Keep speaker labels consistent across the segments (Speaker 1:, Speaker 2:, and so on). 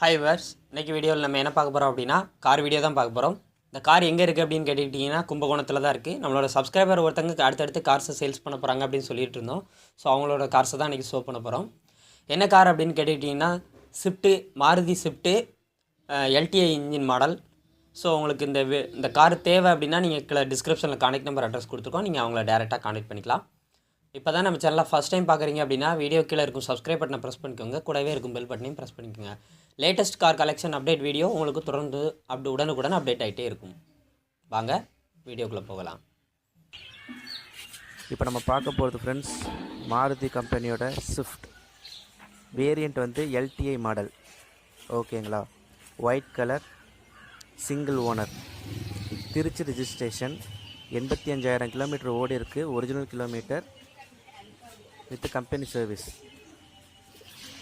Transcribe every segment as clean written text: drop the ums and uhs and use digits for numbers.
Speaker 1: Hi viewers, இன்றைக்கி வீடியோவில் நம்ம என்ன பார்க்க போகிறோம் அப்படின்னா கார் வீடியோ தான் பார்க்க போகிறோம். இந்த கார் எங்கே இருக்குது அப்படின்னு கேட்டுக்கிட்டிங்கன்னா கும்பகோணத்தில் தான் இருக்குது. நம்மளோட சப்ஸ்கிரைபர் ஒருத்தங்க அடுத்தடுத்து கார்ஸை சேல்ஸ் பண்ண போகிறாங்க அப்படின்னு சொல்லிட்டு இருந்தோம். ஸோ அவங்களோட கார்ஸை தான் இன்றைக்கி ஷோ பண்ண போகிறோம். என்ன கார் அப்படின்னு கேட்டுக்கிட்டிங்கன்னா Swift, Maruti Swift LDI engine model. So உங்களுக்கு இந்த கார் தேவை அப்படின்னா நீங்கள் டிஸ்கிரிப்ஷனில் கான்டெக்ட் நம்பர் அட்ரஸ் கொடுத்துருக்கோம். நீங்கள் அவங்கள டேரெக்டாக கான்டெக்ட் பண்ணிக்கலாம். இப்போ தான் நம்ம சேனலில் ஃபஸ்ட் டைம் பார்க்குறீங்க அப்படின்னா வீடியோ கீழே இருக்கும் சப்ஸ்கிரைப் பட்டனை ப்ரெஸ் பண்ணிக்கோங்க. கூடவே இருக்கும் பெல் பட்டனையும் ப்ரெஸ் பண்ணிக்கோங்க. Latest car collection update video உங்களுக்கு தொடர்ந்து உடனுக்குடன் அப்டேட் ஆகிட்டே இருக்கும். வாங்க வீடியோக்குள்ளே போகலாம்.
Speaker 2: இப்போ நம்ம பார்க்க போகிறது ஃப்ரெண்ட்ஸ், மாருதி கம்பெனியோட ஸ்விஃப்ட் வேரியண்ட் வந்து எல்டிஐ மாடல். ஓகேங்களா, white colour, single owner, Trichy registration, 85,000 kilometre ஓடி இருக்குது. Original kilometre with company service.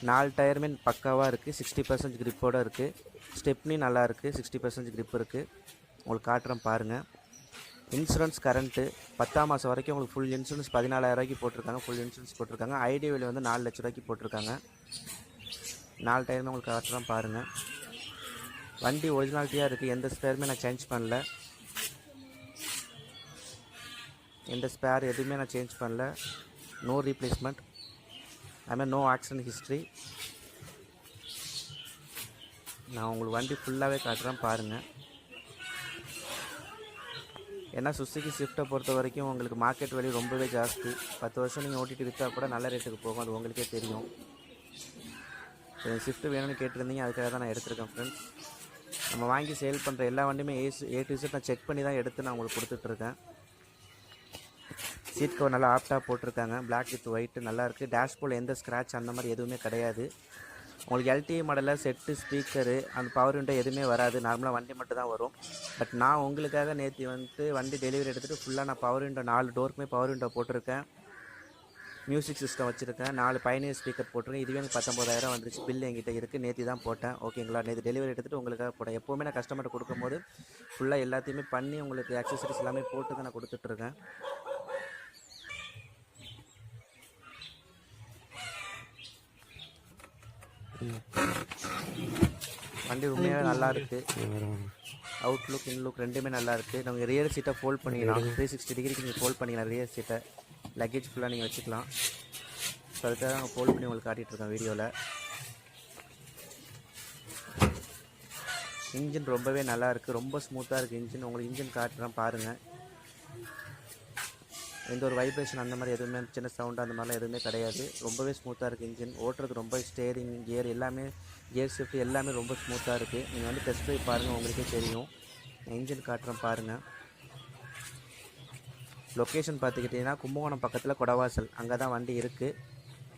Speaker 2: 4 டயருமே பக்காவாக இருக்குது. 60% கிரிப்போடு இருக்குது. ஸ்டெப்னி நல்லா இருக்குது. 60% கிரிப் இருக்குது. உங்களுக்கு காட்டுறேன் பாருங்கள். இன்சூரன்ஸ் கரண்ட்டு 10ஆம் மாதம் வரைக்கும் உங்களுக்கு ஃபுல் இன்சூரன்ஸ் 14,000 ரூபாய்க்கு போட்டிருக்காங்க. ஃபுல் இன்சூரன்ஸ் போட்டிருக்காங்க. ஐடி வேலை வந்து 4 லட்ச ரூபாய்க்கு போட்டிருக்காங்க. 4 டயருமே உங்களுக்கு காட்டுறேன் பாருங்கள். வண்டி ஒரிஜினாலிட்டியாக இருக்குது. எந்த ஸ்பேருமே நான் சேஞ்ச் பண்ணல. எந்த ஸ்பேர் எதுவுமே நான் சேஞ்ச் பண்ணல. நோ ரீப்ளேஸ்மெண்ட், அதுமாதிரி நோ ஆக்சிடென்ட் ஹிஸ்ட்ரி. நான் உங்களுக்கு வண்டி ஃபுல்லாகவே காட்டுறேன் பாருங்கள். ஏன்னா சுசுகி ஸ்விஃப்ட்டை பொறுத்த வரைக்கும் உங்களுக்கு மார்க்கெட் வேல்யூ ரொம்பவே ஜாஸ்தி. 10 வருஷம் நீங்கள் ஓட்டிகிட்டு விற்றா கூட நல்ல ரேட்டுக்கு போகும். அது உங்களுக்கே தெரியும். ஸ்விஃப்ட் வேணும்னு கேட்டிருந்தீங்க, அதுக்காக தான் நான் எடுத்திருக்கேன் ஃப்ரெண்ட்ஸ். நம்ம வாங்கி சேல் பண்ணுற எல்லா வண்டியுமே A to Z நான் செக் பண்ணி தான் எடுத்து நான் உங்களுக்கு கொடுத்துட்ருக்கேன். சீட் கவர் நல்லா ஆப்டாக போட்டிருக்காங்க. பிளாக் வித் ஒயிட் நல்லாயிருக்கு. டேஷ்போர்டில் எந்த ஸ்க்ராட்ச் அந்த மாதிரி எதுவுமே கிடையாது. உங்களுக்கு எல்டிஐ மாடலில் செட்டு, ஸ்பீக்கரு, அந்த பவர் விண்டோ எதுவுமே வராது. நார்மலாக வண்டி மட்டும் தான் வரும். பட் நான் உங்களுக்காக நேற்று வந்து வண்டி டெலிவரி எடுத்துகிட்டு ஃபுல்லாக நான் பவர் விண்டோ 4 டோருக்குமே பவர் விண்டோ போட்டிருக்கேன். மியூசிக் சிஸ்டம் வச்சுருக்கேன். 4 பயணியர் ஸ்பீக்கர் போட்டிருக்கேன். இதுவே எனக்கு 19,000 வந்துருச்சு. பில் என்கிட்ட இருக்குது. நேற்று தான் போட்டேன். ஓகேங்களா, நேற்று டெலிவரி எடுத்துகிட்டு உங்களுக்காக போட்டேன். எப்போவுமே நான் கஸ்டமர்கிட்ட கொடுக்கும்போது ஃபுல்லாக எல்லாத்தையுமே பண்ணி உங்களுக்கு ஆக்சசரிஸ் எல்லாமே போட்டு தான் நான் கொடுத்துட்ருக்கேன். வண்டி உண்மையாக நல்லா இருக்குது. அவுட்லுக், இன்லுக் ரெண்டுமே நல்லா இருக்குது. நம்ம ரியர் சீட்டை ஃபோல்ட் பண்ணிக்கலாம். 360 டிகிரிக்கு நீங்கள் ஃபோல்ட் பண்ணிக்கலாம். ரியர் சீட்டை லக்கேஜ் ஃபுல்லாக நீங்கள் வச்சுக்கலாம். ஸோ அதுக்காக நாங்கள் ஃபோல்ட் பண்ணி உங்களுக்கு காட்டிகிட்ருக்கோம் வீடியோவில். இன்ஜின் ரொம்பவே நல்லா இருக்குது. ரொம்ப ஸ்மூத்தாக இருக்குது இன்ஜின். உங்களுக்கு இன்ஜின் காட்டுறேன் பாருங்கள். எந்த ஒரு வைப்ரேஷன் அந்த மாதிரி எதுவுமே, சின்ன சவுண்டு அந்த மாதிரிலாம் எதுவுமே கிடையாது. ரொம்பவே ஸ்மூத்தாக இருக்குது இன்ஜின். ஓட்டுறதுக்கு ரொம்ப ஸ்டேரிங், கியர் எல்லாமே, கியர் ஷிஃப்ட் எல்லாமே ரொம்ப ஸ்மூத்தாக இருக்குது. நீங்கள் வந்து டெஸ்ட் ட்ரைவ் பாருங்கள், உங்களுக்கே தெரியும். இன்ஜின் காட்டுறேன் பாருங்கள். லொக்கேஷன் பார்த்துக்கிட்டிங்கன்னா கும்பகோணம் பக்கத்தில் கொடவாசல், அங்கே தான் வண்டி இருக்குது.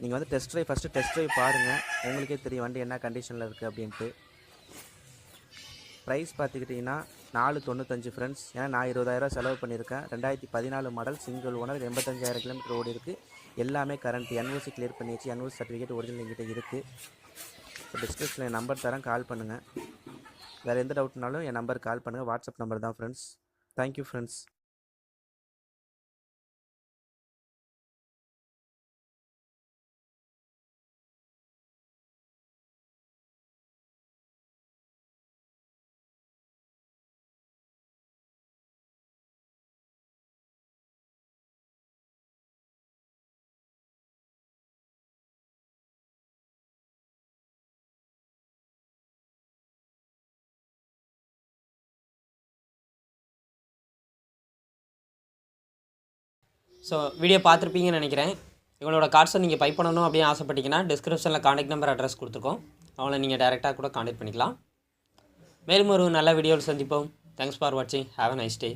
Speaker 2: நீங்கள் வந்து ஃபஸ்ட்டு டெஸ்ட் ட்ரைவ் பாருங்கள், உங்களுக்கே தெரியும் வண்டி என்ன கண்டிஷனில் இருக்குது அப்படின்ட்டு. ப்ரைஸ் பார்த்துக்கிட்டிங்கன்னா 495 ஃப்ரெண்ட்ஸ். ஏன்னா நான் 20,000 செலவு பண்ணியிருக்கேன். 2014 மாடல், சிங்கிள் ஓனர், 85,000 கிலோமீட்டர் ஓடி இருக்குது. எல்லாமே கரண்ட். NOC கிளியர் பண்ணிடுச்சு. NOC சர்டிஃபிகேட் ஒரிஜினல் எங்கிட்ட இருக்குது. ஸோ டிஸ்கிரிப்ஷனில் என் நம்பர் தரேன், கால் பண்ணுங்கள். வேறு எந்த டவுட்னாலும் என் நம்பர் கால் பண்ணுங்கள். வாட்ஸ்அப் நம்பர் தான் friends. Thank you friends.
Speaker 1: So video பார்த்துருப்பீங்கன்னு நினைக்கிறேன். இவங்களோட கார்ஸை நீங்கள் பை பண்ணணும் அப்படின்னு ஆசைப்பட்டீங்கன்னா டிஸ்கிரிப்ஷனில் கான்டெக்ட் நம்பர் அட்ரஸ் கொடுத்துருக்கோம். அவங்கள நீங்கள் டேரெக்டாக கூட கான்டெக்ட் பண்ணிக்கலாம். மேலும் ஒரு நல்ல வீடியோவில் சந்திப்போம். தேங்க்ஸ் ஃபார் வாட்சிங். Have a nice day.